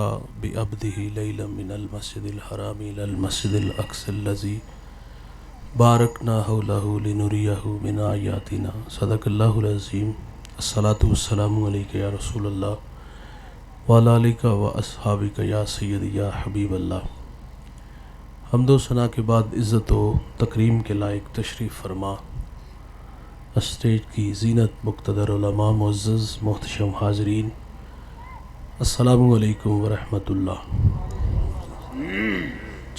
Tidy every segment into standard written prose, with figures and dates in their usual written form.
أسرى بعبده ليلا من المسجد الحرام إلى المسجد الأقصى الذي باركنا حوله لنريه من آياتنا صدق الله العظيم الصلاة والسلام عليك يا رسول الله وعلى آلك وأصحابك يا سيدي يا حبیب اللہ۔ حمد و ثنا کے بعد عزت و تکریم کے لائق تشریف فرما اسٹیج کی زینت مقتدر علماء معزز محتشم حاضرین، السلام علیکم ورحمۃ اللہ۔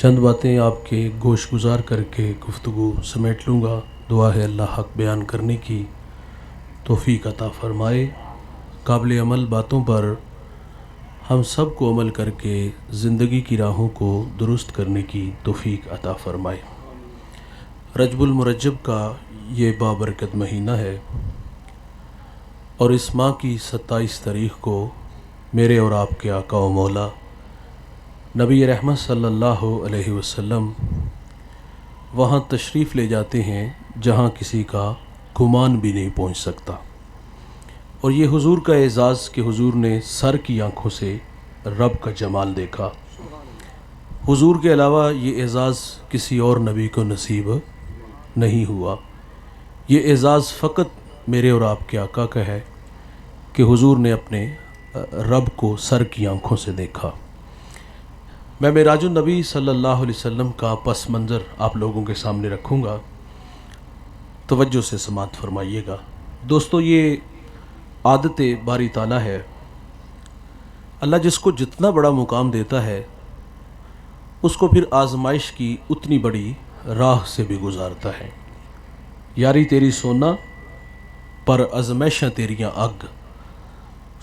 چند باتیں آپ کے گوش گزار کر کے گفتگو سمیٹ لوں گا۔ دعا ہے اللہ حق بیان کرنے کی توفیق عطا فرمائے، قابل عمل باتوں پر ہم سب کو عمل کر کے زندگی کی راہوں کو درست کرنے کی توفیق عطا فرمائے۔ رجب المرجب کا یہ بابرکت مہینہ ہے اور اس ماہ کی 27 تاریخ کو میرے اور آپ کے آقا و مولا نبی رحمت صلی اللہ علیہ وسلم وہاں تشریف لے جاتے ہیں جہاں کسی کا گمان بھی نہیں پہنچ سکتا، اور یہ حضور کا اعزاز کہ حضور نے سر کی آنکھوں سے رب کا جمال دیکھا۔ حضور کے علاوہ یہ اعزاز کسی اور نبی کو نصیب نہیں ہوا۔ یہ اعزاز فقط میرے اور آپ کے آقا کا ہے کہ حضور نے اپنے رب کو سر کی آنکھوں سے دیکھا۔ میں معراج النبی صلی اللہ علیہ وسلم کا پس منظر آپ لوگوں کے سامنے رکھوں گا، توجہ سے سماعت فرمائیے گا۔ دوستو، یہ عادت باری تعالیٰ ہے، اللہ جس کو جتنا بڑا مقام دیتا ہے اس کو پھر آزمائش کی اتنی بڑی راہ سے بھی گزارتا ہے۔ یاری تیری سونا پر ازمائشاں تیریاں اگ،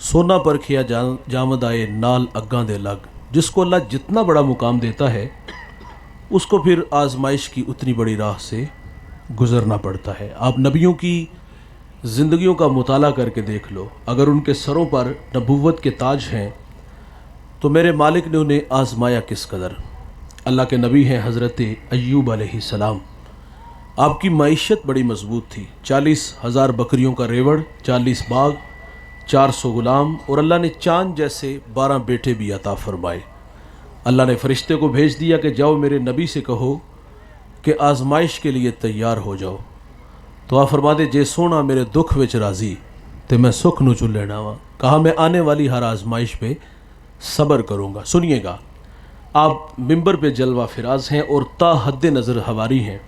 سونا پر کھیا جامد آئے نال اگاں دے لگ۔ جس کو اللہ جتنا بڑا مقام دیتا ہے اس کو پھر آزمائش کی اتنی بڑی راہ سے گزرنا پڑتا ہے۔ آپ نبیوں کی زندگیوں کا مطالعہ کر کے دیکھ لو، اگر ان کے سروں پر نبوت کے تاج ہیں تو میرے مالک نے انہیں آزمایا کس قدر۔ اللہ کے نبی ہیں حضرت ایوب علیہ السلام، آپ کی معیشت بڑی مضبوط تھی، 40,000 بکریوں کا ریوڑ، 40 باغ، 400 غلام، اور اللہ نے چاند جیسے 12 بیٹے بھی عطا فرمائے۔ اللہ نے فرشتے کو بھیج دیا کہ جاؤ میرے نبی سے کہو کہ آزمائش کے لیے تیار ہو جاؤ، تو آپ فرما دے جے سونا میرے دکھ وچ راضی تے میں سکھ نو چل لینا وا۔ کہا میں آنے والی ہر آزمائش پہ صبر کروں گا۔ سنیے گا، آپ ممبر پہ جلوہ فراز ہیں اور تا حد نظر حواری ہیں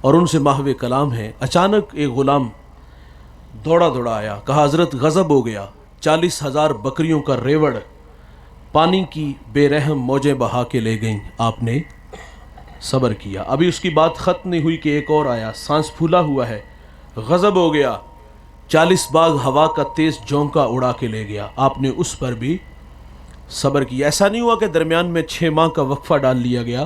اور ان سے محو کلام ہیں۔ اچانک ایک غلام دوڑا آیا، کہا حضرت غضب ہو گیا، 40,000 بکریوں کا ریوڑ پانی کی بے رحم موجیں بہا کے لے گئیں، آپ نے صبر کیا۔ ابھی اس کی بات ختم نہیں ہوئی کہ ایک اور آیا، سانس پھولا ہوا ہے، غضب ہو گیا، 40 باغ ہوا کا تیز جھونکا اڑا کے لے گیا، آپ نے اس پر بھی صبر کیا۔ ایسا نہیں ہوا کہ درمیان میں 6 ماہ کا وقفہ ڈال لیا گیا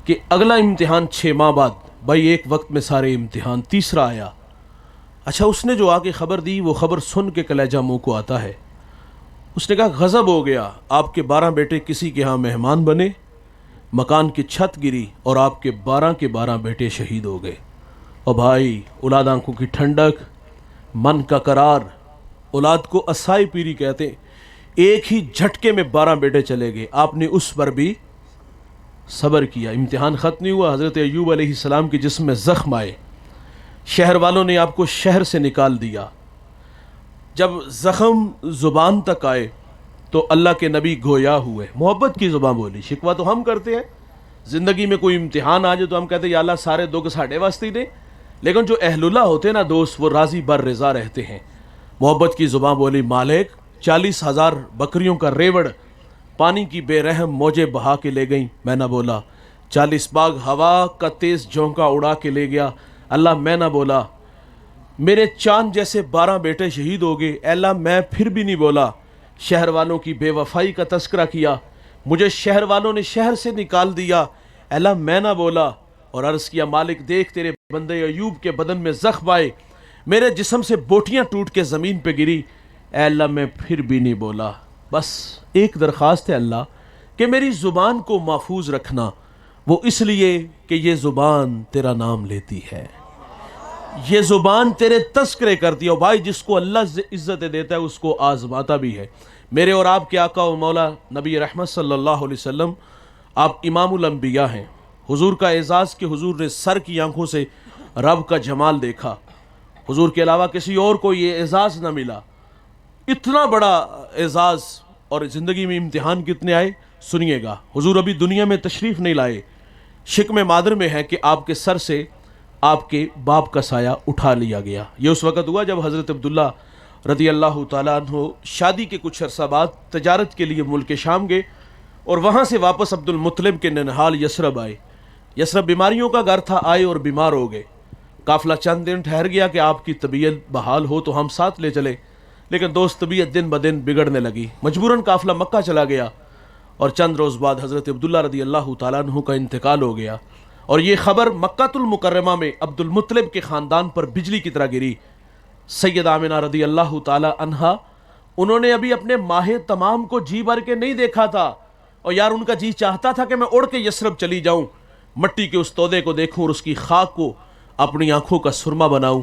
کہ اگلا امتحان 6 ماہ بعد، بھائی ایک وقت میں سارے امتحان۔ تیسرا آیا، اچھا اس نے جو آ کے خبر دی وہ خبر سن کے کلیجہ منہ کو آتا ہے۔ اس نے کہا غضب ہو گیا، آپ کے 12 بیٹے کسی کے ہاں مہمان بنے، مکان کی چھت گری اور آپ کے 12 بیٹے شہید ہو گئے۔ اور بھائی، اولاد آنکھوں کی ٹھنڈک، من کا قرار، اولاد کو اسائی پیری کہتے ہیں۔ ایک ہی جھٹکے میں 12 بیٹے چلے گئے، آپ نے اس پر بھی صبر کیا۔ امتحان ختم نہیں ہوا، حضرت ایوب علیہ السلام کے جسم میں زخم آئے، شہر والوں نے آپ کو شہر سے نکال دیا۔ جب زخم زبان تک آئے تو اللہ کے نبی گویا ہوئے، محبت کی زبان بولی۔ شکوہ تو ہم کرتے ہیں، زندگی میں کوئی امتحان آ جائے تو ہم کہتے ہیں یا اللہ سارے دکھ ساڑھے واسطے دے، لیکن جو اہل اللہ ہوتے ہیں نا دوست، وہ راضی بر رضا رہتے ہیں۔ محبت کی زبان بولی، مالک 40,000 بکریوں کا ریوڑ پانی کی بے رحم موجیں بہا کے لے گئیں، میں نہ بولا۔ 40 باغ ہوا کا تیز جھونکا اڑا کے لے گیا، اللہ میں نہ بولا۔ میرے چاند جیسے 12 بیٹے شہید ہو گئے، اے اللہ میں پھر بھی نہیں بولا۔ شہر والوں کی بے وفائی کا تذکرہ کیا، مجھے شہر والوں نے شہر سے نکال دیا، اے اللہ میں نہ بولا۔ اور عرض کیا مالک دیکھ تیرے بندے ایوب کے بدن میں زخم آئے، میرے جسم سے بوٹیاں ٹوٹ کے زمین پہ گری، اے اللہ میں پھر بھی نہیں بولا۔ بس ایک درخواست ہے اللہ کہ میری زبان کو محفوظ رکھنا، وہ اس لیے کہ یہ زبان تیرا نام لیتی ہے، یہ زبان تیرے تذکرے کرتی ہے۔ اور بھائی جس کو اللہ عزت دیتا ہے اس کو آزماتا بھی ہے۔ میرے اور آپ کے آقا و مولا نبی رحمت صلی اللہ علیہ وسلم آپ امام الانبیاء ہیں۔ حضور کا اعزاز کہ حضور نے سر کی آنکھوں سے رب کا جمال دیکھا، حضور کے علاوہ کسی اور کو یہ اعزاز نہ ملا۔ اتنا بڑا اعزاز، اور زندگی میں امتحان کتنے آئے سنیے گا۔ حضور ابھی دنیا میں تشریف نہیں لائے، شکم مادر میں ہے کہ آپ کے سر سے آپ کے باپ کا سایہ اٹھا لیا گیا۔ یہ اس وقت ہوا جب حضرت عبداللہ رضی اللہ تعالیٰ عنہ شادی کے کچھ عرصہ بعد تجارت کے لیے ملک شام گئے اور وہاں سے واپس عبد المطلب کے ننہال یثرب آئے۔ یثرب بیماریوں کا گھر تھا، آئے اور بیمار ہو گئے۔ قافلہ چند دن ٹھہر گیا کہ آپ کی طبیعت بحال ہو تو ہم ساتھ لے چلے، لیکن دوست طبیعت دن بدن بگڑنے لگی، مجبوراً قافلہ مکہ چلا گیا، اور چند روز بعد حضرت عبداللہ رضی اللہ تعالیٰ عنہ کا انتقال ہو گیا، اور یہ خبر مکہ المکرمہ میں عبد المطلب کے خاندان پر بجلی کی طرح گری۔ سیدہ آمنہ رضی اللہ تعالیٰ عنہا، انہوں نے ابھی اپنے ماہ تمام کو جی بھر کے نہیں دیکھا تھا، اور یار ان کا جی چاہتا تھا کہ میں اڑ کے یثرب چلی جاؤں، مٹی کے اس تودے کو دیکھوں اور اس کی خاک کو اپنی آنکھوں کا سرما بناؤں،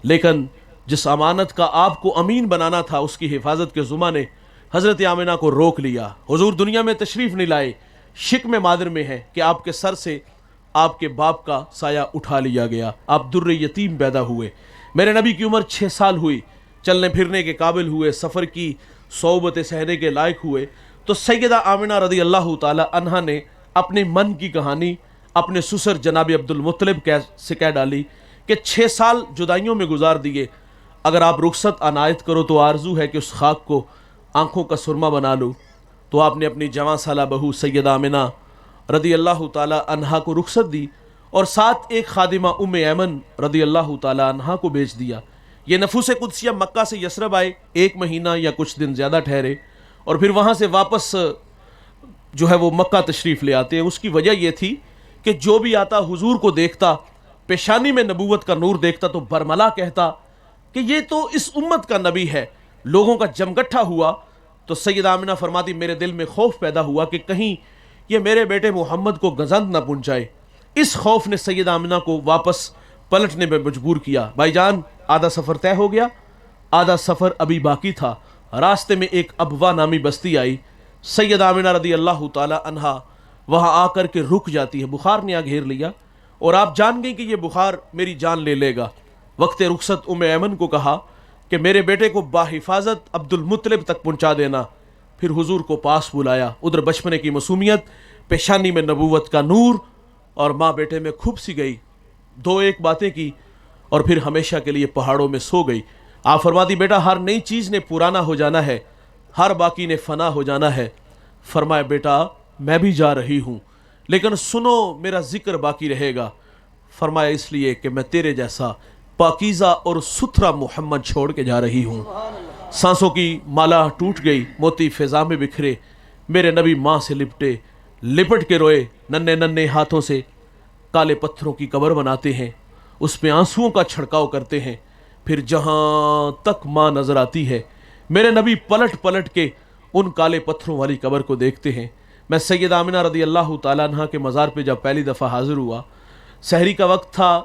لیکن جس امانت کا آپ کو امین بنانا تھا اس کی حفاظت کے ذمہ نے حضرت آمنہ کو روک لیا۔ حضور دنیا میں تشریف نہیں لائے، شکم مادر میں ہے کہ آپ کے سر سے آپ کے باپ کا سایہ اٹھا لیا گیا، آپ در یتیم پیدا ہوئے۔ میرے نبی کی عمر 6 سال ہوئی، چلنے پھرنے کے قابل ہوئے، سفر کی صحبتیں سہنے کے لائق ہوئے، تو سیدہ آمنہ رضی اللہ تعالی عنہا نے اپنے من کی کہانی اپنے سسر جناب عبد المطلب سے کہہ ڈالی کہ 6 سال جدائیوں میں گزار دیے، اگر آپ رخصت عنایت کرو تو آرزو ہے کہ اس خاک کو آنکھوں کا سرما بنا لوں۔ تو آپ نے اپنی جوان سالہ بہو سیدہ آمنہ رضی اللہ تعالی عنہا کو رخصت دی، اور ساتھ ایک خادمہ ام ایمن رضی اللہ تعالی عنہا کو بھیج دیا۔ یہ نفوس قدسیہ مکہ سے یثرب آئے، 1 مہینہ یا کچھ دن زیادہ ٹھہرے، اور پھر وہاں سے واپس جو ہے وہ مکہ تشریف لے آتے ہیں۔ اس کی وجہ یہ تھی کہ جو بھی آتا حضور کو دیکھتا، پیشانی میں نبوت کا نور دیکھتا تو برملا کہتا کہ یہ تو اس امت کا نبی ہے۔ لوگوں کا جمگٹھا ہوا تو سیدہ آمنہ فرماتی میرے دل میں خوف پیدا ہوا کہ کہیں یہ میرے بیٹے محمد کو گزند نہ پہنچائے۔ اس خوف نے سیدہ آمنہ کو واپس پلٹنے میں مجبور کیا۔ بھائی جان، آدھا سفر طے ہو گیا، آدھا سفر ابھی باقی تھا۔ راستے میں ایک ابوا نامی بستی آئی، سیدہ آمنہ رضی اللہ تعالی عنہا وہاں آ کر کے رک جاتی ہے، بخار نے آ گھیر لیا، اور آپ جان گئی کہ یہ بخار میری جان لے لے گا۔ وقت رخصت ام ایمن کو کہا کہ میرے بیٹے کو باحفاظت عبد المطلب تک پہنچا دینا، پھر حضور کو پاس بلایا۔ ادھر بچپنے کی معصومیت، پیشانی میں نبوت کا نور، اور ماں بیٹے میں کھپ سی گئی، 2-1 باتیں کی اور پھر ہمیشہ کے لیے پہاڑوں میں سو گئی۔ آپ فرماتی بیٹا ہر نئی چیز نے پرانا ہو جانا ہے، ہر باقی نے فنا ہو جانا ہے۔ فرمایا بیٹا میں بھی جا رہی ہوں، لیکن سنو میرا ذکر باقی رہے گا۔ فرمایا اس لیے کہ میں تیرے جیسا پاکیزہ اور ستھرا محمد چھوڑ کے جا رہی ہوں۔ سانسوں کی مالا ٹوٹ گئی، موتی فضا میں بکھرے، میرے نبی ماں سے لپٹ کے روئے، ننھے ننھے ہاتھوں سے کالے پتھروں کی قبر بناتے ہیں، اس پہ آنسوؤں کا چھڑکاؤ کرتے ہیں، پھر جہاں تک ماں نظر آتی ہے میرے نبی پلٹ پلٹ کے ان کالے پتھروں والی قبر کو دیکھتے ہیں۔ میں سیدہ آمنہ رضی اللہ تعالیٰ عنہ کے مزار پہ جب پہلی دفعہ حاضر ہوا، سحری کا وقت تھا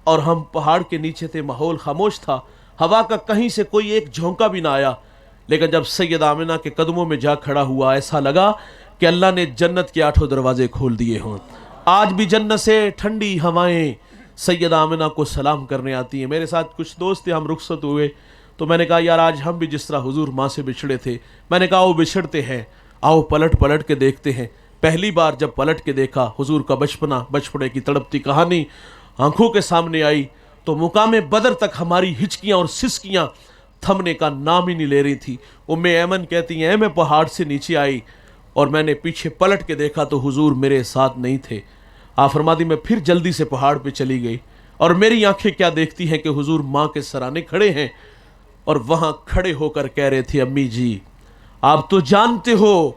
اور ہم پہاڑ کے نیچے تھے، ماحول خاموش تھا، ہوا کا کہیں سے کوئی ایک جھونکا بھی نہ آیا، لیکن جب سیدہ آمنہ کے قدموں میں جا کھڑا ہوا ایسا لگا کہ اللہ نے جنت کے 8 دروازے کھول دیے ہوں۔ آج بھی جنت سے ٹھنڈی ہوائیں سیدہ آمنہ کو سلام کرنے آتی ہیں۔ میرے ساتھ کچھ دوست تھے، ہم رخصت ہوئے تو میں نے کہا یار آج ہم بھی جس طرح حضور ماں سے بچھڑے تھے، میں نے کہا آؤ بچھڑتے ہیں، آؤ پلٹ پلٹ کے دیکھتے ہیں۔ پہلی بار جب پلٹ کے دیکھا حضور کا بچپنے کی تڑپتی کہانی آنکھوں کے سامنے آئی تو مقام بدر تک ہماری ہچکیاں اور سسکیاں تھمنے کا نام ہی نہیں لے رہی تھی۔ ام ایمن کہتی ہیں میں پہاڑ سے نیچے آئی اور میں نے پیچھے پلٹ کے دیکھا تو حضور میرے ساتھ نہیں تھے۔ آپ فرماتی میں پھر جلدی سے پہاڑ پہ چلی گئی، اور میری آنکھیں کیا دیکھتی ہیں کہ حضور ماں کے سرانے کھڑے ہیں، اور وہاں کھڑے ہو کر کہہ رہے تھے امی جی آپ تو جانتے ہو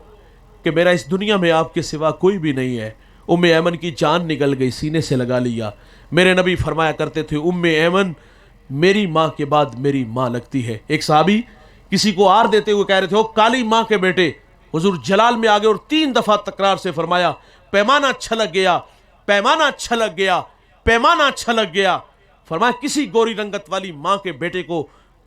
کہ میرا اس دنیا میں آپ کے سوا کوئی بھی نہیں ہے۔ ام ایمن کی جان نکل گئی، سینے سے لگا لیا۔ میرے نبی فرمایا کرتے تھے ام ایمن میری ماں کے بعد میری ماں لگتی ہے۔ ایک صحابی کسی کو آر دیتے ہوئے کہہ رہے تھے او کالی ماں کے بیٹے، حضور جلال میں آگے اور 3 دفعہ تکرار سے فرمایا پیمانہ اچھا لگ گیا، پیمانہ اچھا لگ گیا، پیمانہ اچھا لگ گیا۔ فرمایا کسی گوری رنگت والی ماں کے بیٹے کو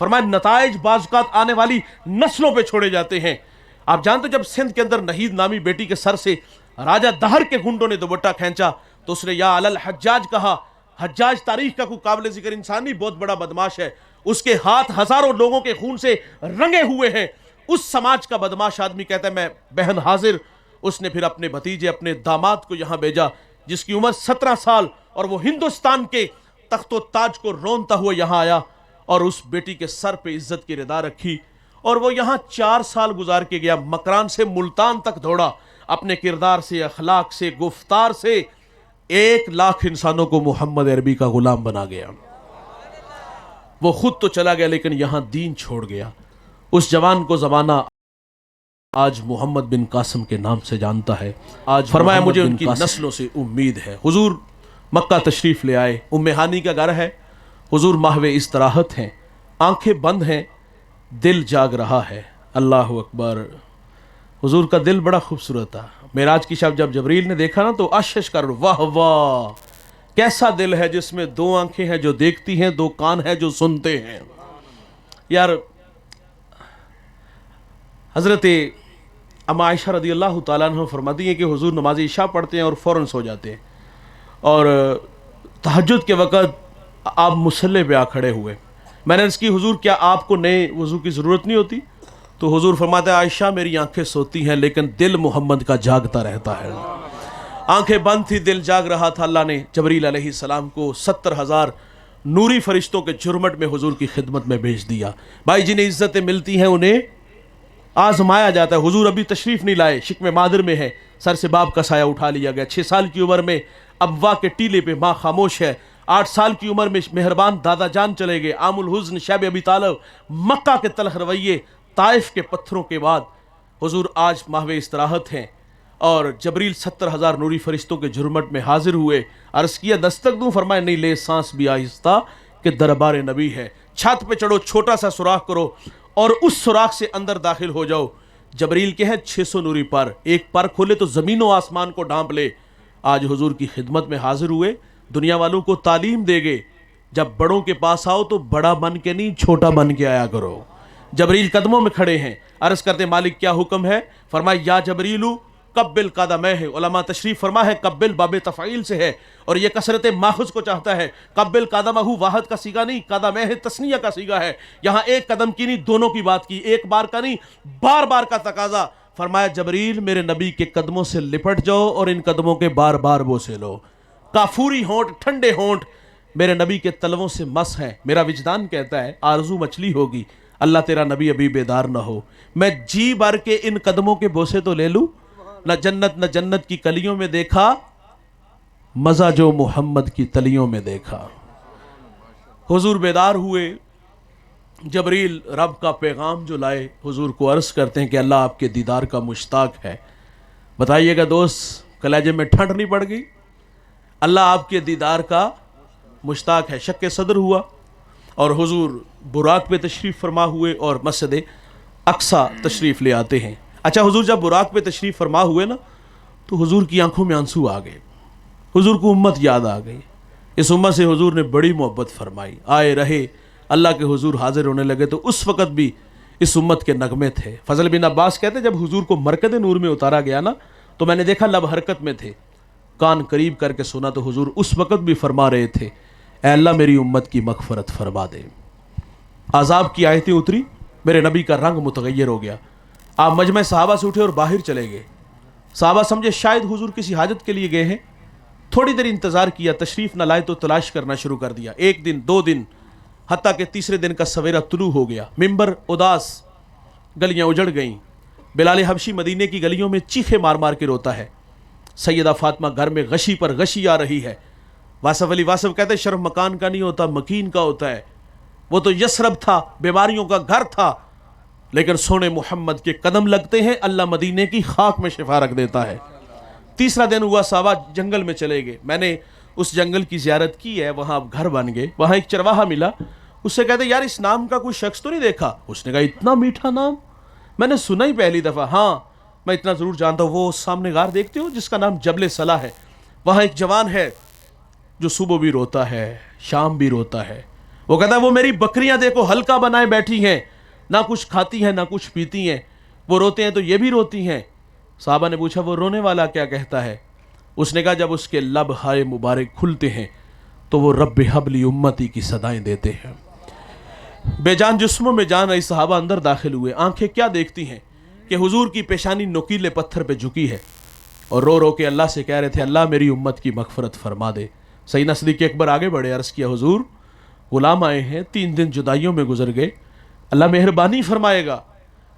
فرمایا نتائج بعض اوقات آنے والی نسلوں پہ چھوڑے جاتے ہیں۔ آپ جانتے جب سندھ کے اندر نہید نامی بیٹی کے سر سے راجہ دہر کے گنڈوں نے دوپٹہ کھینچا تو اس نے یا علل حجاج کہا۔ حجاج تاریخ کا کوئی قابل ذکر انسان نہیں، بہت بڑا بدماش ہے، اس کے ہاتھ ہزاروں لوگوں کے خون سے رنگے ہوئے ہیں۔ اس سماج کا بدماش آدمی کہتا ہے میں بہن حاضر۔ اس نے پھر اپنے بھتیجے اپنے داماد کو یہاں بھیجا جس کی عمر 17 سال، اور وہ ہندوستان کے تخت و تاج کو رونتا ہوا یہاں آیا اور اس بیٹی کے سر پہ عزت کی ردا رکھی، اور وہ یہاں 4 سال گزار کے گیا۔ مکران سے ملتان تک دوڑا، اپنے کردار سے، اخلاق سے، گفتار سے 1 لاکھ انسانوں کو محمد عربی کا غلام بنا گیا۔ وہ خود تو چلا گیا لیکن یہاں دین چھوڑ گیا۔ اس جوان کو زمانہ آج محمد بن قاسم کے نام سے جانتا ہے۔ آج فرمایا مجھے ان کی نسلوں سے امید ہے۔ حضور مکہ تشریف لے آئے، ام ہانی کا گھر ہے، حضور ماہو استراحت ہیں، آنکھیں بند ہیں، دل جاگ رہا ہے۔ اللہ اکبر۔ حضور کا دل بڑا خوبصورت تھا۔ معراج کی شب جب جبریل نے دیکھا نا تو اشش کر واہ واہ، کیسا دل ہے جس میں 2 آنکھیں ہیں جو دیکھتی ہیں، 2 کان ہیں جو سنتے ہیں۔ یار حضرت اما عائشہ رضی اللہ تعالیٰ عنہ فرماتی ہیں کہ حضور نماز عشاء پڑھتے ہیں اور فوراً سو جاتے ہیں، اور تہجد کے وقت آپ مصلی پہ آ کھڑے ہوئے۔ میں نے عرض کی حضور کیا آپ کو نئے وضو کی ضرورت نہیں ہوتی؟ تو حضور فرماتے ہیں عائشہ میری آنکھیں سوتی ہیں لیکن دل محمد کا جاگتا رہتا ہے۔ آنکھیں بند تھی، دل جاگ رہا تھا۔ اللہ نے جبریل علیہ السلام کو 70,000 نوری فرشتوں کے جھرمٹ میں حضور کی خدمت میں بھیج دیا۔ بھائی جنہیں عزتیں ملتی ہیں انہیں آزمایا جاتا ہے۔ حضور ابھی تشریف نہیں لائے، شکم مادر میں ہے، سر سے باپ کا سایہ اٹھا لیا گیا۔ 6 سال کی عمر میں ابوا کے ٹیلے پہ ماں خاموش ہے۔ 8 سال کی عمر میں مہربان دادا جان چلے گئے۔ عام الحزن شیب ابی طالب، مکہ کے تلخ رویے، طائف کے پتھروں کے بعد حضور آج ماہو استراحت ہیں، اور جبریل 70,000 نوری فرشتوں کے جھرمٹ میں حاضر ہوئے۔ عرض کیا دستک دوں؟ فرمایا نہیں، لے سانس بھی آہستہ کہ دربار نبی ہے۔ چھت پہ چڑھو، چھوٹا سا سوراخ کرو اور اس سوراخ سے اندر داخل ہو جاؤ۔ جبریل کے ہیں 600 نوری پر، ایک پر کھولے تو زمین و آسمان کو ڈھانپ لے۔ آج حضور کی خدمت میں حاضر ہوئے، دنیا والوں کو تعلیم دے گے جب بڑوں کے پاس آؤ تو بڑا بن کے نہیں چھوٹا بن کے آیا کرو۔ جبریل قدموں میں کھڑے ہیں، عرض کرتے مالک کیا حکم ہے؟ فرمایا یا جبریلو قبل قدمہ۔ علماء تشریف فرما ہے قبل باب تفعیل سے ہے، اور یہ کثرت ماخذ کو چاہتا ہے۔ قبل قدمہ واحد کا صیغہ نہیں، قدمہ تثنیہ کا صیغہ ہے۔ یہاں ایک قدم کی نہیں، دونوں کی بات کی، ایک بار کا نہیں، بار بار کا تقاضا۔ فرمایا جبریل میرے نبی کے قدموں سے لپٹ جاؤ اور ان قدموں کے بار بار بوسے لو۔ کافوری ہونٹ، ٹھنڈے ہونٹ میرے نبی کے تلووں سے مس ہیں۔ میرا وجدان کہتا ہے آرزو مچلی ہوگی، اللہ تیرا نبی ابھی بیدار نہ ہو، میں جی بھر کے ان قدموں کے بوسے تو لے لوں۔ نہ جنت کی کلیوں میں دیکھا مزہ جو محمد کی تلیوں میں دیکھا۔ حضور بیدار ہوئے، جبریل رب کا پیغام جو لائے حضور کو عرض کرتے ہیں کہ اللہ آپ کے دیدار کا مشتاق ہے۔ بتائیے گا دوست کلیجے میں ٹھنڈ نہیں پڑ گئی؟ اللہ آپ کے دیدار کا مشتاق ہے۔ شک صدر ہوا اور حضور براق پہ تشریف فرما ہوئے اور مسجد اقصی تشریف لے آتے ہیں۔ اچھا حضور جب براق پہ تشریف فرما ہوئے نا تو حضور کی آنکھوں میں آنسو آ گئے، حضور کو امت یاد آ گئی۔ اس امت سے حضور نے بڑی محبت فرمائی، آئے رہے، اللہ کے حضور حاضر ہونے لگے تو اس وقت بھی اس امت کے نغمے تھے۔ فضل بن عباس کہتے ہیں جب حضور کو مرکز نور میں اتارا گیا نا تو میں نے دیکھا لب حرکت میں تھے، کان قریب کر کے سنا تو حضور اس وقت بھی فرما رہے تھے اے اللہ میری امت کی مغفرت فرما دے۔ عذاب کی آیتیں اتری، میرے نبی کا رنگ متغیر ہو گیا۔ آپ مجمع صحابہ سے اٹھے اور باہر چلے گئے۔ صحابہ سمجھے شاید حضور کسی حاجت کے لیے گئے ہیں، تھوڑی دیر انتظار کیا، تشریف نہ لائے تو تلاش کرنا شروع کر دیا۔ 1 دن 2 دن، حتیٰ کہ تیسرے دن کا سویرا طلوع ہو گیا، ممبر اداس، گلیاں اجڑ گئیں۔ بلال حبشی مدینے کی گلیوں میں چیخے مار مار کے روتا ہے، سیدہ فاطمہ گھر میں غشی پر غشی آ رہی ہے۔ واصف علی واصف کہتے ہیں شرف مکان کا نہیں ہوتا مکین کا ہوتا ہے۔ وہ تو یسرب تھا، بیماریوں کا گھر تھا، لیکن سونے محمد کے قدم لگتے ہیں اللہ مدینے کی خاک میں شفا رکھ دیتا ہے۔ تیسرا دن ہوا، صحابہ جنگل میں چلے گئے۔ میں نے اس جنگل کی زیارت کی ہے، وہاں اب گھر بن گئے۔ وہاں ایک چرواہا ملا، اس سے کہتے یار اس نام کا کوئی شخص تو نہیں دیکھا؟ اس نے کہا اتنا میٹھا نام میں نے سنا ہی پہلی دفعہ۔ ہاں میں اتنا ضرور جانتا ہوں، وہ سامنے غار دیکھتے ہو جس کا نام جبل صلاح ہے، وہاں ایک جوان ہے جو صبح بھی روتا ہے شام بھی روتا ہے، وہ کہتا ہے وہ میری بکریاں دیکھو ہلکا بنائے بیٹھی ہیں، نہ کچھ کھاتی ہیں نہ کچھ پیتی ہیں، وہ روتے ہیں تو یہ بھی روتی ہیں۔ صحابہ نے پوچھا وہ رونے والا کیا کہتا ہے؟ اس نے کہا جب اس کے لب ہائے مبارک کھلتے ہیں تو وہ رب حب لی امتی کی صدائیں دیتے ہیں۔ بے جان جسموں میں جان آئی، صحابہ اندر داخل ہوئے۔ آنکھیں کیا دیکھتی ہیں کہ حضور کی پیشانی نوکیلے پتھر پہ جھکی ہے اور رو رو کے اللہ سے کہہ رہے تھے اللہ میری امت کی مغفرت فرما دے۔ سیدنا صدیق اکبر آگے بڑھے، عرض کیا حضور غلام آئے ہیں، 3 دن جدائیوں میں گزر گئے، اللہ مہربانی فرمائے گا۔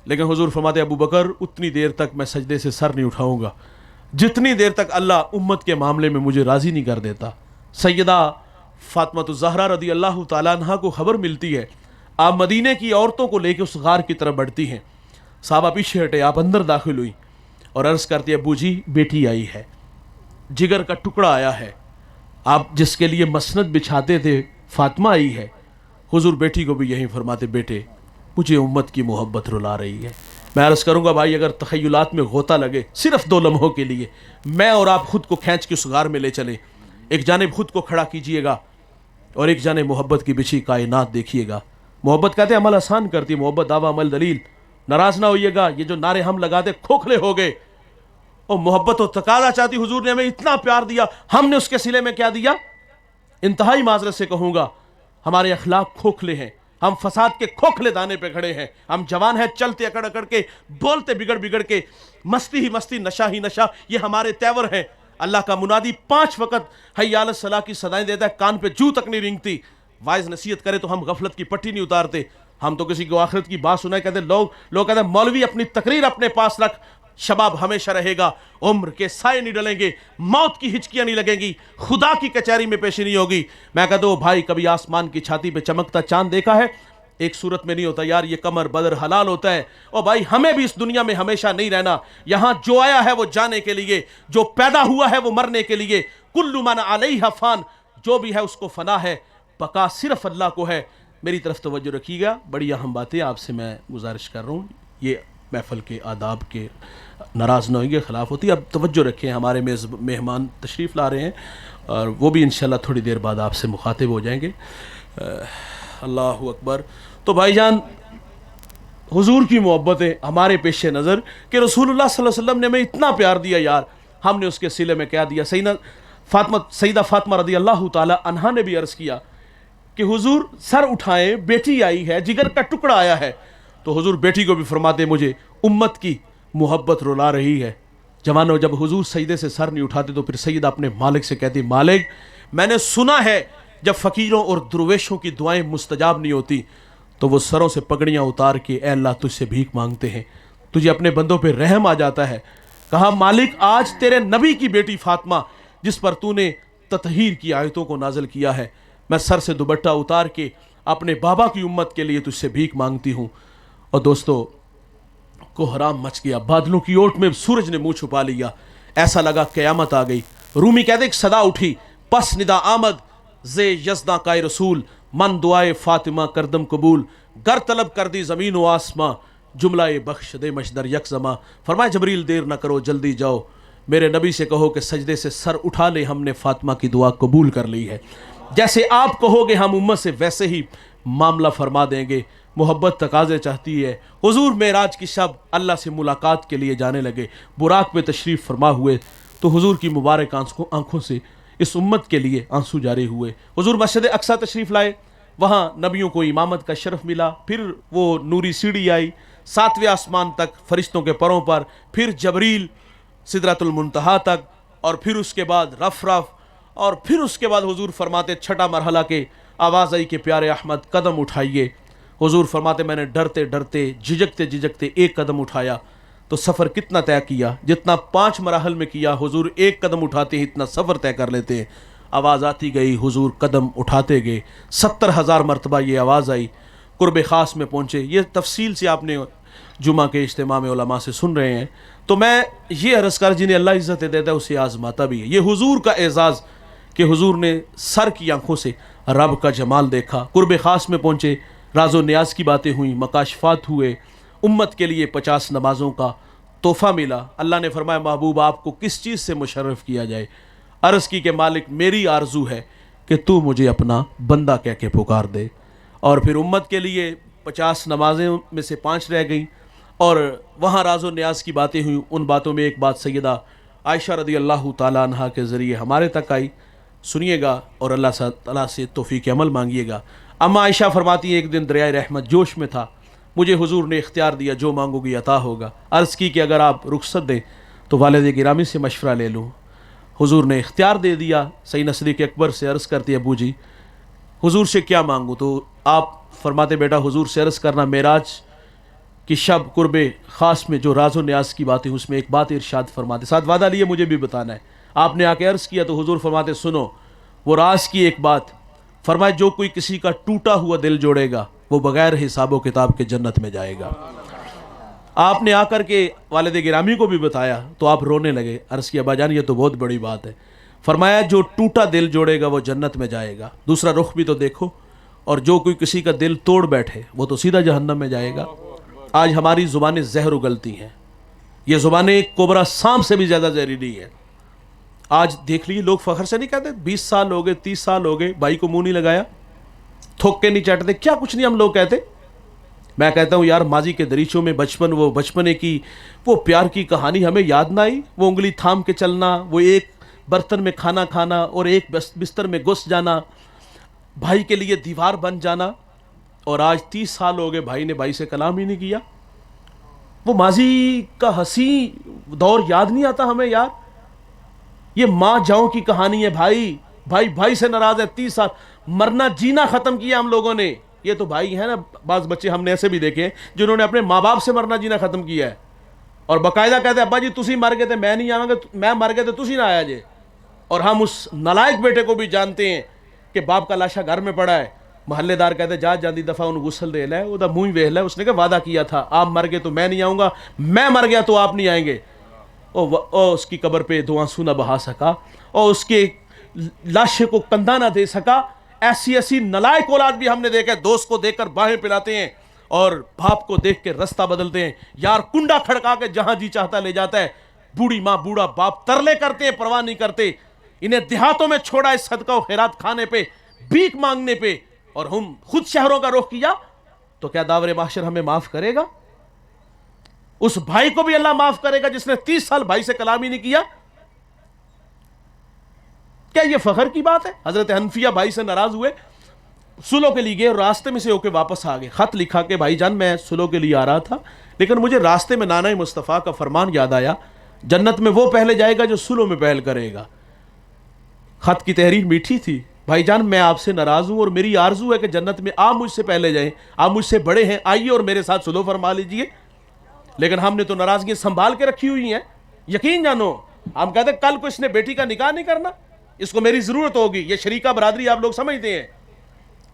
لیکن حضور فرماتے ابو بکر اتنی دیر تک میں سجدے سے سر نہیں اٹھاؤں گا جتنی دیر تک اللہ امت کے معاملے میں مجھے راضی نہیں کر دیتا۔ سیدہ فاطمہ الزہرا رضی اللہ تعالیٰ عنہ کو خبر ملتی ہے، آپ مدینے کی عورتوں کو لے کے اس غار کی طرف بڑھتی ہیں۔ صحابہ پیچھے ہٹے، آپ اندر داخل ہوئی اور عرض کرتی ہے ابو جی بیٹی آئی ہے، جگر کا ٹکڑا آیا ہے، آپ جس کے لیے مسند بچھاتے تھے فاطمہ آئی ہے۔ حضور بیٹی کو بھی یہی فرماتے بیٹے مجھے امت کی محبت رلا رہی ہے۔ میں عرض کروں گا بھائی اگر تخیلات میں غوطہ لگے صرف 2 لمحوں کے لیے، میں اور آپ خود کو کھینچ کے اس غار میں لے چلیں، ایک جانب خود کو کھڑا کیجئے گا اور ایک جانب محبت کی بچھی کائنات دیکھیے گا۔ محبت کہتے ہیں عمل آسان کرتی ہے، محبت دعویٰ عمل دلیل۔ ناراض نہ ہوئیے گا، یہ جو نعرے ہم لگاتے کھوکھلے ہو گئے، اور محبت و تقاضا چاہتی حضور نے ہمیں اتنا پیار دیا، ہم نے اس کے صلے میں کیا دیا؟ انتہائی معذرت سے کہوں گا ہمارے اخلاق کھوکھلے ہیں، ہم فساد کے کھوکھلے دانے پہ کھڑے ہیں، ہم جوان ہیں چلتے اکڑ اکڑ کے، بولتے بگڑ بگڑ کے، مستی ہی مستی نشہ ہی نشہ، یہ ہمارے تیور ہیں۔ اللہ کا منادی 5 وقت حی علی الصلاح کی صدائیں دیتا ہے، کان پہ جو تک نہیں رینگتی، وائز نصیحت کرے تو ہم غفلت کی پٹی نہیں اتارتے۔ ہم تو کسی کو آخرت کی بات سنائے کہتے لوگ کہتے ہیں مولوی اپنی تقریر اپنے پاس رکھ، شباب ہمیشہ رہے گا، عمر کے سائے نہیں ڈلیں گے، موت کی ہچکیاں نہیں لگیں گی، خدا کی کچہری میں پیشی نہیں ہوگی۔ میں کہتا ہوں بھائی کبھی آسمان کی چھاتی پہ چمکتا چاند دیکھا ہے؟ ایک صورت میں نہیں ہوتا یار، یہ قمر بدر حلال ہوتا ہے۔ اور بھائی ہمیں بھی اس دنیا میں ہمیشہ نہیں رہنا، یہاں جو آیا ہے وہ جانے کے لیے، جو پیدا ہوا ہے وہ مرنے کے لیے۔ کل من علیہا فان، جو بھی ہے اس کو فنا ہے، بقا صرف اللہ کو ہے۔ میری طرف توجہ رکھیے گا، بڑی اہم باتیں آپ سے میں گزارش کر رہا ہوں، یہ محفل کے آداب کے ناراض نہ ہوئیں گے، خلاف ہوتی ہے۔ اب توجہ رکھیں، ہمارے مہمان تشریف لا رہے ہیں اور وہ بھی انشاءاللہ تھوڑی دیر بعد آپ سے مخاطب ہو جائیں گے۔ اللہ اکبر۔ تو بھائی جان حضور کی محبتیں ہمارے پیش نظر کہ رسول اللہ صلی اللہ علیہ وسلم نے ہمیں اتنا پیار دیا یار، ہم نے اس کے صلے میں کیا دیا۔ سیدہ فاطمہ رضی اللہ تعالی عنہا نے بھی عرض کیا کہ حضور سر اٹھائیں، بیٹی آئی ہے، جگر کا ٹکڑا آیا ہے، تو حضور بیٹی کو بھی فرماتے مجھے امت کی محبت رلا رہی ہے۔ جوانوں جب حضور سجدے سے سر نہیں اٹھاتے تو پھر سیدہ اپنے مالک سے کہتی مالک میں نے سنا ہے جب فقیروں اور درویشوں کی دعائیں مستجاب نہیں ہوتی تو وہ سروں سے پگڑیاں اتار کے اے اللہ تجھ سے بھیک مانگتے ہیں، تجھے اپنے بندوں پہ رحم آ جاتا ہے۔ کہا مالک آج تیرے نبی کی بیٹی فاطمہ جس پر تو نے تطہیر کی آیتوں کو نازل کیا ہے، میں سر سے دوپٹہ اتار کے اپنے بابا کی امت کے لیے تجھ سے بھیک مانگتی ہوں۔ اور دوستو کوہرام مچ گیا، بادلوں کی اوٹ میں سورج نے منہ چھپا لیا، ایسا لگا قیامت آ گئی۔ رومی کہتے ایک صدا اٹھی، پس ندا آمد زے یزداں کائے رسول، من دعائے فاطمہ کردم قبول، گر طلب کر دی زمین و آسماں، جملہ بخش دے مشدر یک زماں۔ فرمایا جبریل دیر نہ کرو جلدی جاؤ، میرے نبی سے کہو کہ سجدے سے سر اٹھا لے، ہم نے فاطمہ کی دعا قبول کر لی ہے، جیسے آپ کہو گے ہم امت سے ویسے ہی معاملہ فرما دیں گے۔ محبت تقاضے چاہتی ہے۔ حضور معراج کی شب اللہ سے ملاقات کے لیے جانے لگے، براق پہ تشریف فرما ہوئے تو حضور کی مبارک آنکھوں سے اس امت کے لیے آنسو جاری ہوئے۔ حضور مسجد اقصی تشریف لائے، وہاں نبیوں کو امامت کا شرف ملا، پھر وہ نوری سیڑھی آئی 7ویں آسمان تک فرشتوں کے پروں پر، پھر جبریل سدرۃ المنتہا تک، اور پھر اس کے بعد رف اور پھر اس کے بعد حضور فرماتے 6واں مرحلہ کے آواز آئی کہ پیارے احمد قدم اٹھائیے۔ حضور فرماتے میں نے ڈرتے ڈرتے جھجکتے جھجکتے ایک قدم اٹھایا تو سفر کتنا طے کیا، جتنا 5 مراحل میں کیا حضور ایک قدم اٹھاتے ہیں اتنا سفر طے کر لیتے ہیں۔ آواز آتی گئی، حضور قدم اٹھاتے گئے، 70,000 مرتبہ یہ آواز آئی، قرب خاص میں پہنچے۔ یہ تفصیل سے آپ نے جمعہ کے اجتماع میں علماء سے سن رہے ہیں، تو میں یہ عرض کر جنہیں اللہ عزت دیتا ہے اسے آزماتا بھی ہے۔ یہ حضور کا اعزاز کہ حضور نے سر کی آنکھوں سے رب کا جمال دیکھا، قرب خاص میں پہنچے، راز و نیاز کی باتیں ہوئیں، مکاشفات ہوئے، امت کے لیے 50 نمازوں کا تحفہ ملا۔ اللہ نے فرمایا محبوب آپ کو کس چیز سے مشرف کیا جائے؟ عرض کی کہ مالک میری آرزو ہے کہ تو مجھے اپنا بندہ کہہ کے پکار دے۔ اور پھر امت کے لیے 50 نمازیں میں سے 5 رہ گئیں، اور وہاں راز و نیاز کی باتیں ہوئیں۔ ان باتوں میں ایک بات سیدہ عائشہ رضی اللہ تعالیٰ عنہا کے ذریعے ہمارے تک آئی، سنیے گا اور اللہ تعالیٰ سے توفیق عمل مانگیے گا۔ اما عائشہ فرماتی ہیں ایک دن دریائے رحمت جوش میں تھا، مجھے حضور نے اختیار دیا جو مانگو گی عطا ہوگا۔ عرض کی کہ اگر آپ رخصت دیں تو والد گرامی سے مشورہ لے لوں۔ حضور نے اختیار دے دیا۔ سیدنا صدیق اکبر سے عرض کرتی ابو جی حضور سے کیا مانگوں؟ تو آپ فرماتے بیٹا حضور سے عرض کرنا معراج کی شب قرب خاص میں جو راز و نیاز کی باتیں اس میں ایک بات ارشاد فرماتے، ساتھ وعدہ لیے مجھے بھی بتانا ہے۔ آپ نے آ کے عرض کیا تو حضور فرماتے سنو وہ راز کی ایک بات، فرمائے جو کوئی کسی کا ٹوٹا ہوا دل جوڑے گا وہ بغیر حساب و کتاب کے جنت میں جائے گا۔ آپ نے آ کر کے والد گرامی کو بھی بتایا تو آپ رونے لگے۔ عرض کیا ابا جان یہ تو بہت بڑی بات ہے۔ فرمایا جو ٹوٹا دل جوڑے گا وہ جنت میں جائے گا، دوسرا رخ بھی تو دیکھو، اور جو کوئی کسی کا دل توڑ بیٹھے وہ تو سیدھا جہنم میں جائے گا۔ آج ہماری زبانیں زہر اگلتی ہیں، یہ زبانیں کوبرا سانپ سے بھی زیادہ زہریلی ہیں۔ آج دیکھ لیجیے لوگ فخر سے نہیں کہتے 20 سال ہو گئے 30 سال ہو گئے بھائی کو منہ نہیں لگایا، تھوک کے نہیں چاٹتے، کیا کچھ نہیں ہم لوگ کہتے۔ میں کہتا ہوں یار ماضی کے دریچوں میں بچپن، وہ بچپنے کی وہ پیار کی کہانی ہمیں یاد نہ آئی؟ وہ انگلی تھام کے چلنا، وہ ایک برتن میں کھانا کھانا اور ایک بستر میں گھس جانا، بھائی کے لیے دیوار بن جانا۔ اور آج 30 سال ہو گئے بھائی نے بھائی سے کلام ہی نہیں کیا۔ وہ ماضی کا حسین دور یاد نہیں آتا ہمیں یار؟ یہ ماں جاؤں کی کہانی ہے، بھائی سے ناراض ہے 30 سال، مرنا جینا ختم کیا ہم لوگوں نے۔ یہ تو بھائی ہیں نا، بعض بچے ہم نے ایسے بھی دیکھے ہیں جنہوں نے اپنے ماں باپ سے مرنا جینا ختم کیا ہے، اور باقاعدہ کہتے ہیں ابا جی تسی مر گئے تھے میں نہیں آؤں گا، میں مر گئے تو تسی نہ آیا جے۔ اور ہم اس نالائق بیٹے کو بھی جانتے ہیں کہ باپ کا لاشا گھر میں پڑا ہے، محلے دار کہتے جا جاندی دفعہ انہوں غسل دے لے، وہ دا منہ ویکھ لے، اس نے کہ وعدہ کیا تھا آپ مر گئے تو میں نہیں آؤں گا، میں مر گیا تو آپ نہیں آئیں گے۔ اور اس کی قبر پہ دو آنسو نہ بہا سکا، اور اس کے لاشے کو کندھا نہ دے سکا۔ ایسی نالائق اولاد بھی ہم نے دیکھا ہے، دوست کو دیکھ کر باہیں پلاتے ہیں اور باپ کو دیکھ کے رستہ بدلتے ہیں، یار کنڈا کھڑکا کے جہاں جی چاہتا لے جاتا ہے۔ بوڑھی ماں بوڑھا باپ ترلے کرتے ہیں، پرواہ نہیں کرتے۔ انہیں دیہاتوں میں چھوڑا ہے صدقہ و خیرات کھانے پہ، بھیک مانگنے پہ، اور ہم خود شہروں کا رخ کیا تو کیا داور محشر ہمیں معاف کرے گا؟ اس بھائی کو بھی اللہ معاف کرے گا جس نے 30 سال بھائی سے کلام ہی نہیں کیا؟ کیا یہ فخر کی بات ہے؟ حضرت حنفیہ بھائی سے ناراض ہوئے، سلو کے لیے گئے اور راستے میں سے ہو کے واپس آ گئے، خط لکھا کہ بھائی جان میں سلو کے لیے آ رہا تھا لیکن مجھے راستے میں نانا مصطفیٰ کا فرمان یاد آیا، جنت میں وہ پہلے جائے گا جو سلو میں پہل کرے گا۔ خط کی تحریر میٹھی تھی، بھائی جان میں آپ سے ناراض ہوں اور میری آرزو ہے کہ جنت میں آپ مجھ سے پہلے جائیں، آپ مجھ سے بڑے ہیں، آئیے اور میرے ساتھ سلو فرما لیجئے۔ لیکن ہم نے تو ناراضگی سنبھال کے رکھی ہوئی ہیں۔ یقین جانو ہم کہتے ہیں کل کو اس نے بیٹی کا نکاح نہیں کرنا، اس کو میری ضرورت ہوگی۔ یہ شریکہ برادری آپ لوگ سمجھتے ہیں،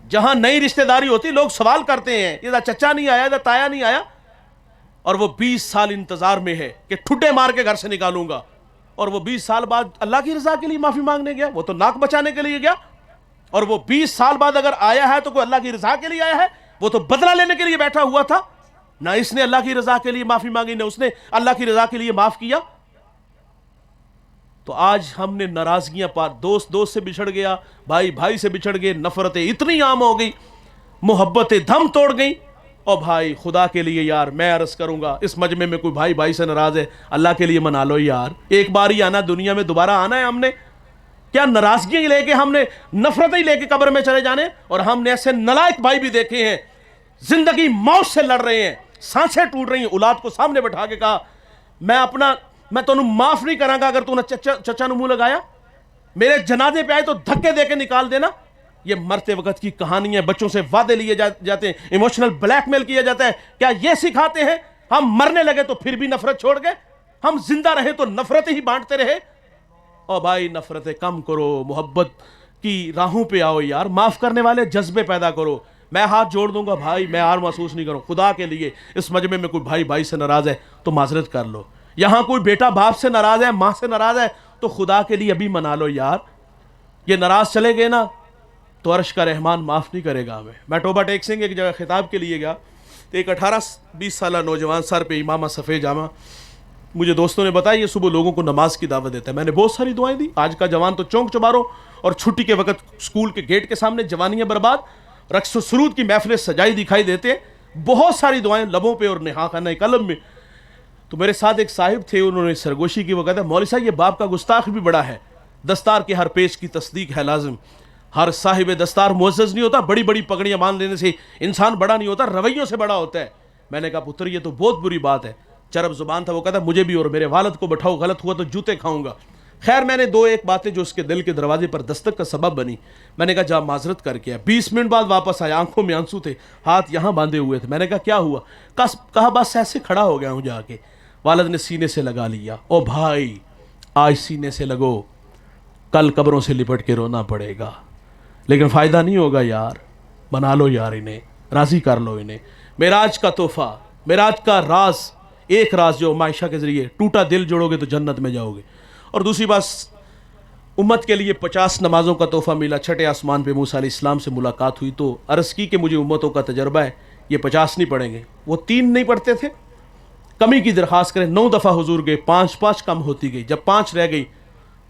جہاں نئی رشتہ داری ہوتی لوگ سوال کرتے ہیں ادھر چچا نہیں آیا، ادھر تایا نہیں آیا، اور وہ 20 سال انتظار میں ہے کہ ٹھڈے مار کے گھر سے نکالوں گا، اور وہ 20 سال بعد اللہ کی رضا کے لیے معافی مانگنے گیا، وہ تو ناک بچانے کے لیے گیا، اور وہ 20 سال بعد اگر آیا ہے تو کوئی اللہ کی رضا کے لیے آیا ہے؟ وہ تو بدلہ لینے کے لیے بیٹھا ہوا تھا۔ نہ اس نے اللہ کی رضا کے لیے معافی مانگی، نہ اس نے اللہ کی رضا کے لیے معاف کیا۔ تو آج ہم نے ناراضگیاں دوست سے بچھڑ گیا، بھائی سے بچھڑ گئے، نفرتیں اتنی عام ہو گئی، محبتیں دم توڑ گئیں۔ اور بھائی خدا کے لیے یار میں عرض کروں گا اس مجمع میں کوئی بھائی سے ناراض ہے، اللہ کے لیے منا لو یار، ایک بار ہی آنا دنیا میں، دوبارہ آنا ہے ہم نے، کیا ناراضگیاں لے کے ہم نے نفرتیں لے کے قبر میں چلے جانے؟ اور ہم نے ایسے نالائق بھائی بھی دیکھے ہیں زندگی موت سے لڑ رہے ہیں، سانسیں ٹوٹ رہی ہیں، اولاد کو سامنے بٹھا کے کہا میں تو معاف نہیں کراں گا اگر تو نے چچا نو منہ لگایا، میرے جنازے پہ آئے تو دھکے دے کے نکال دینا۔ یہ مرتے وقت کی کہانیاں، بچوں سے وعدے لیے جاتے ہیں، ایموشنل بلیک میل کیا جاتا ہے، کیا یہ سکھاتے ہیں؟ ہم مرنے لگے تو پھر بھی نفرت چھوڑ گئے، ہم زندہ رہے تو نفرت ہی بانٹتے رہے۔ اور بھائی نفرتیں کم کرو، محبت کی راہوں پہ آؤ یار، معاف کرنے والے جذبے پیدا کرو۔ میں ہاتھ جوڑ دوں گا بھائی، میں ہار محسوس نہیں کروں، خدا کے لیے اس مجمع میں کوئی بھائی سے ناراض ہے تو معذرت کر لو، یہاں کوئی بیٹا باپ سے ناراض ہے، ماں سے ناراض ہے تو خدا کے لیے ابھی منا لو یار۔ یہ ناراض چلے گئے نا تو عرش کا رحمان معاف نہیں کرے گا ہمیں۔ میں ٹوبہ ٹیک سنگھ ایک جگہ خطاب کے لیے گیا تو ایک 18-20 سالہ نوجوان سر پہ امامہ سفید جامہ، مجھے دوستوں نے بتایا یہ صبح لوگوں کو نماز کی دعوت دیتا ہے۔ میں نے بہت ساری دعائیں دی، آج کا جوان تو چونک چباروں اور چھٹی کے وقت اسکول کے گیٹ کے سامنے جوانیاں برباد، رقص و سرود کی محفلیں سجائی دکھائی دیتے, بہت ساری دعائیں لبوں پہ اور نہا خانہ قلم میں. تو میرے ساتھ ایک صاحب تھے, انہوں نے سرگوشی کی, وہ کہتے ہیں مولوی صاحب یہ باپ کا گستاخ بھی بڑا ہے, دستار کے ہر پیش کی تصدیق ہے لازم, ہر صاحب دستار معزز نہیں ہوتا, بڑی بڑی پگڑیاں مان لینے سے انسان بڑا نہیں ہوتا, رویوں سے بڑا ہوتا ہے. میں نے کہا پتر یہ تو بہت بری بات ہے. چرب زبان تھا, وہ کہتا مجھے بھی اور میرے والد کو بٹھاؤ, غلط ہوا تو جوتے کھاؤں گا. خیر میں نے دو ایک باتیں جو اس کے دل کے دروازے پر دستک کا سبب بنی, میں نے کہا جا معذرت کر کے. 20 منٹ بعد واپس آیا, آنکھوں میں آنسو تھے, ہاتھ یہاں باندھے ہوئے تھے. میں نے کہا کیا ہوا؟ کہا بس ایسے کھڑا ہو گیا ہوں جا کے. والد نے سینے سے لگا لیا, او بھائی آج سینے سے لگو, کل قبروں سے لپٹ کے رونا پڑے گا, لیکن فائدہ نہیں ہوگا یار, بنا لو یار انہیں, راضی کر لو انہیں. معراج کا تحفہ, معراج کا راز, ایک راز جو عائشہ کے ذریعے ٹوٹا دل جوڑو گے تو جنت میں جاؤ گے. اور دوسری بات, امت کے لیے 50 نمازوں کا تحفہ ملا. چھٹے آسمان پہ موسیٰ علیہ السلام سے ملاقات ہوئی تو عرض کی کہ مجھے امتوں کا تجربہ ہے, یہ 50 نہیں پڑھیں گے. وہ 3 نہیں پڑھتے تھے, کمی کی درخواست کریں, 9 دفعہ حضور گئے, 5 کم ہوتی گئی. جب 5 رہ گئی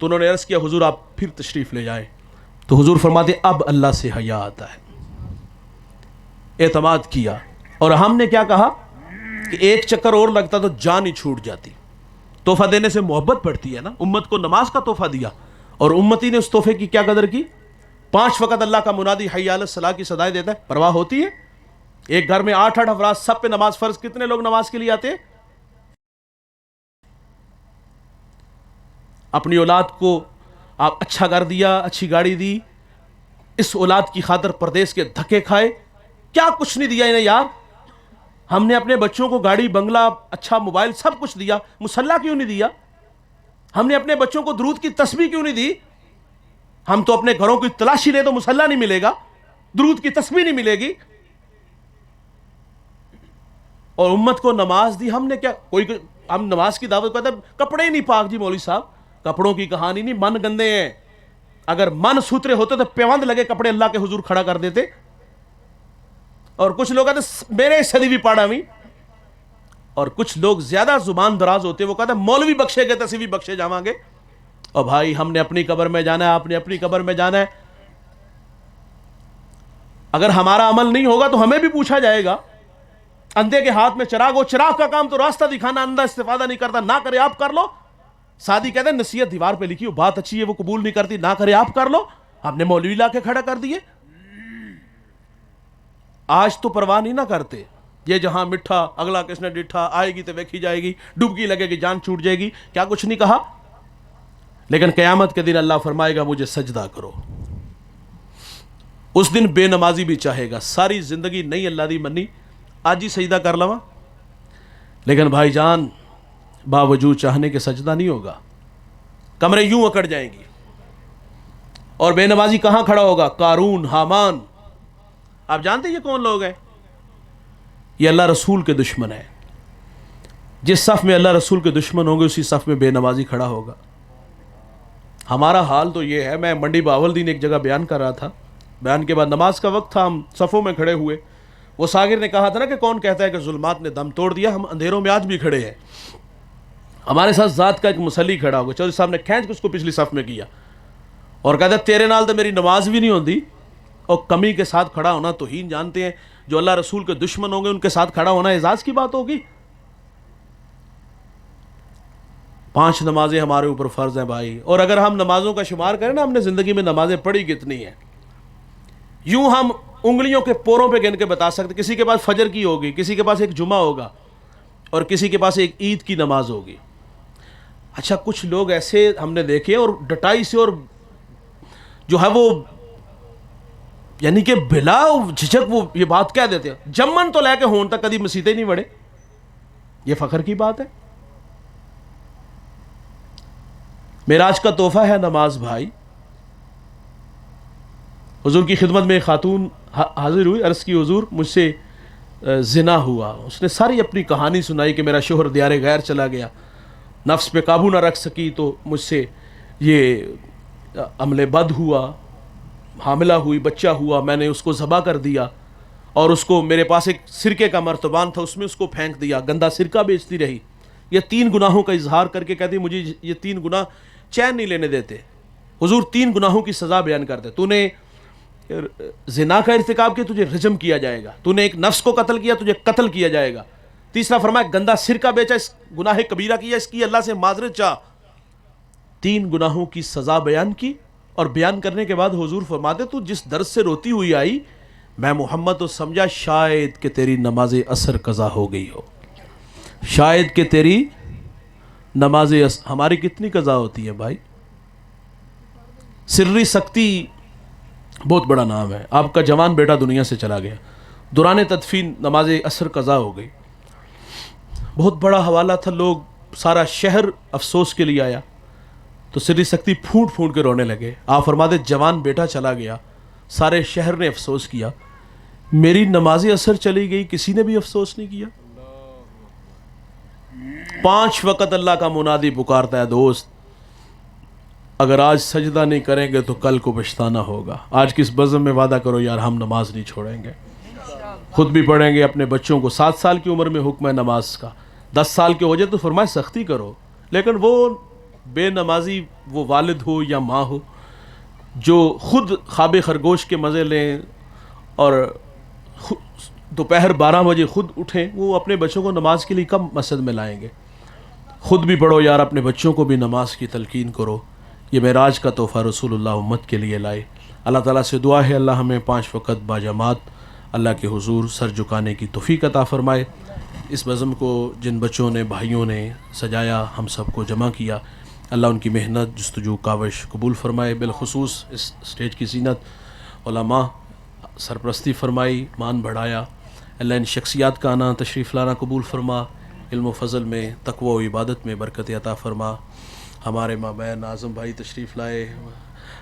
تو انہوں نے عرض کیا حضور آپ پھر تشریف لے جائیں. تو حضور فرماتے اب اللہ سے حیا آتا ہے. اعتماد کیا, اور ہم نے کیا کہا کہ ایک چکر اور لگتا تو جان ہی چھوٹ جاتی. تحفہ دینے سے محبت پڑتی ہے نا. امت کو نماز کا تحفہ دیا اور امتی نے اس تحفے کی کیا قدر کی. 5 وقت اللہ کا منادی حی علی الصلاۃ کی صدائیں دیتا ہے, پرواہ ہوتی ہے. ایک گھر میں 8 افراد, سب پہ نماز فرض, کتنے لوگ نماز کے لیے آتے ہیں؟ اپنی اولاد کو آپ اچھا گھر دیا, اچھی گاڑی دی, اس اولاد کی خاطر پردیس کے دھکے کھائے, کیا کچھ نہیں دیا انہیں یار. ہم نے اپنے بچوں کو گاڑی, بنگلہ, اچھا موبائل, سب کچھ دیا, مصلی کیوں نہیں دیا؟ ہم نے اپنے بچوں کو درود کی تسبیح کیوں نہیں دی؟ ہم تو اپنے گھروں کی تلاشی لیں تو مصلی نہیں ملے گا, درود کی تسبیح نہیں ملے گی. اور امت کو نماز دی ہم نے, کیا کوئی ہم نماز کی دعوت کرتے ہیں, کپڑے ہی نہیں پاک. جی مولوی صاحب کپڑوں کی کہانی نہیں, من گندے ہیں. اگر من ستھرے ہوتے تو پیوند لگے کپڑے اللہ کے حضور کھڑا کر دیتے. اور کچھ لوگ کہتے میرے صدی بھی پاڑا ہوئی, اور کچھ لوگ زیادہ زبان دراز ہوتے, وہ کہتے ہیں مولوی بخشے گے تسی بھی بخشے جاواں گے. اور بھائی ہم نے اپنی قبر میں جانا ہے, آپ نے اپنی قبر میں جانا ہے. اگر ہمارا عمل نہیں ہوگا تو ہمیں بھی پوچھا جائے گا. اندھے کے ہاتھ میں چراغ ہو, چراغ کا کام تو راستہ دکھانا, اندھا استفادہ نہیں کرتا, نہ کرے آپ کر لو. سادی کہتے ہیں نصیحت دیوار پہ لکھی ہو, بات اچھی ہے وہ قبول نہیں کرتی, نہ کرے آپ کر لو. ہم نے مولوی لا کے کھڑا کر دیے. آج تو پرواہ نہیں نہ کرتے, یہ جہاں مٹھا اگلا کس نے ڈٹھا, آئے گی تو ویکھی جائے گی, ڈبکی لگے گی جان چھوٹ جائے گی, کیا کچھ نہیں کہا. لیکن قیامت کے دن اللہ فرمائے گا مجھے سجدہ کرو. اس دن بے نمازی بھی چاہے گا, ساری زندگی نہیں اللہ دی منی, آج ہی سجدہ کر لواں. لیکن بھائی جان باوجود چاہنے کے سجدہ نہیں ہوگا, کمرے یوں اکڑ جائیں گی. اور بے نمازی کہاں کھڑا ہوگا؟ قارون, حامان. آپ جانتے یہ کون لوگ ہیں؟ یہ اللہ رسول کے دشمن ہیں. جس صف میں اللہ رسول کے دشمن ہوں گے اسی صف میں بے نمازی کھڑا ہوگا. ہمارا حال تو یہ ہے, میں منڈی باولدین ایک جگہ بیان کر رہا تھا, بیان کے بعد نماز کا وقت تھا, ہم صفوں میں کھڑے ہوئے. وہ ساگر نے کہا تھا نا کہ کون کہتا ہے کہ ظلمات نے دم توڑ دیا, ہم اندھیروں میں آج بھی کھڑے ہیں. ہمارے ساتھ ذات کا ایک مصلی کھڑا ہوگا, چودھری صاحب نے کھینچ کے اس کو پچھلی صف میں کیا اور کہتا ہے تیرے نال تو میری نماز بھی نہیں ہوتی. اور کمی کے ساتھ کھڑا ہونا توہین جانتے ہیں, جو اللہ رسول کے دشمن ہوں گے ان کے ساتھ کھڑا ہونا اعزاز کی بات ہوگی. 5 نمازیں ہمارے اوپر فرض ہیں بھائی, اور اگر ہم نمازوں کا شمار کریں نا, ہم نے زندگی میں نمازیں پڑھی کتنی ہیں, یوں ہم انگلیوں کے پوروں پہ گن کے بتا سکتے. کسی کے پاس فجر کی ہوگی, کسی کے پاس ایک جمعہ ہوگا, اور کسی کے پاس ایک عید کی نماز ہوگی. اچھا کچھ لوگ ایسے ہم نے دیکھے اور ڈٹائی سے اور جو ہے وہ یعنی کہ بلا جھجک وہ یہ بات کہہ دیتے ہیں, جمن تو لے کے ہون تک کبھی مسیطے نہیں بڑھے. یہ فخر کی بات ہے. معراج کا تحفہ ہے نماز بھائی. حضور کی خدمت میں ایک خاتون حاضر ہوئی, عرض کی حضور مجھ سے زنا ہوا. اس نے ساری اپنی کہانی سنائی کہ میرا شوہر دیار غیر چلا گیا, نفس پہ قابو نہ رکھ سکی تو مجھ سے یہ عمل بد ہوا, حاملہ ہوئی, بچہ ہوا, میں نے اس کو ذبح کر دیا, اور اس کو میرے پاس ایک سرکے کا مرتبان تھا اس میں اس کو پھینک دیا, گندا سرکہ بیچتی رہی. یہ 3 گناہوں کا اظہار کر کے کہتی مجھے یہ 3 گناہ چین نہیں لینے دیتے. حضور 3 گناہوں کی سزا بیان کرتے, تو نے زنا کا ارتکاب کیا تجھے رجم کیا جائے گا, تو نے ایک نفس کو قتل کیا تجھے قتل کیا جائے گا. تیسرا فرمایا گندا سرکہ بیچا, اس گناہ کبیرہ کیا, اس کی اللہ سے معذرت چاہ. 3 گناہوں کی سزا بیان کی, اور بیان کرنے کے بعد حضور فرماتے تو جس درد سے روتی ہوئی آئی میں محمد تو سمجھا شاید کہ تیری نماز عصر قضا ہو گئی ہو, شاید کہ تیری نماز عصر. ہماری کتنی قضا ہوتی ہے بھائی؟ سری سکتی بہت بڑا نام ہے. آپ کا جوان بیٹا دنیا سے چلا گیا, دوران تدفین نماز عصر قضا ہو گئی. بہت بڑا حوالہ تھا, لوگ سارا شہر افسوس کے لیے آیا, تو سری سکتی پھوٹ پھوٹ کے رونے لگے. آپ فرماتے جوان بیٹا چلا گیا, سارے شہر نے افسوس کیا, میری نماز عصر چلی گئی, کسی نے بھی افسوس نہیں کیا. 5 وقت اللہ کا منادی پکارتا ہے, دوست اگر آج سجدہ نہیں کریں گے تو کل کو پچھتانا ہوگا. آج کس بزم میں وعدہ کرو یار ہم نماز نہیں چھوڑیں گے, خود بھی پڑھیں گے, اپنے بچوں کو. 7 سال کی عمر میں حکم ہے نماز کا, 10 سال کے ہو جائے تو فرمائے سختی کرو. لیکن وہ بے نمازی, وہ والد ہو یا ماں ہو, جو خود خواب خرگوش کے مزے لیں اور دوپہر 12 بجے خود اٹھیں, وہ اپنے بچوں کو نماز کے لیے کب مسجد میں لائیں گے؟ خود بھی پڑھو یار, اپنے بچوں کو بھی نماز کی تلقین کرو. یہ معراج کا تحفہ رسول اللہ امت کے لیے لائے. اللہ تعالیٰ سے دعا ہے اللہ ہمیں 5 وقت باجماعت اللہ کے حضور سر جھکانے کی توفیق عطا فرمائے. اس بزم کو جن بچوں نے, بھائیوں نے سجایا, ہم سب کو جمع کیا, اللہ ان کی محنت جستجو کاوش قبول فرمائے. بالخصوص اس اسٹیج کی زینت علماء سرپرستی فرمائی, مان بڑھایا. اللہ ان شخصیات کا آنا تشریف لانا قبول فرما, علم و فضل میں, تقوی و عبادت میں برکت عطا فرما. ہمارے مابین اعظم بھائی تشریف لائے,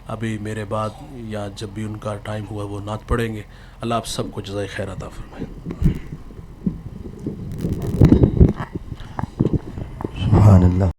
ابھی میرے بعد یا جب بھی ان کا ٹائم ہوا وہ نعت پڑھیں گے. اللہ آپ سب کو جزائے خیر عطا فرمائے. سبحان اللہ.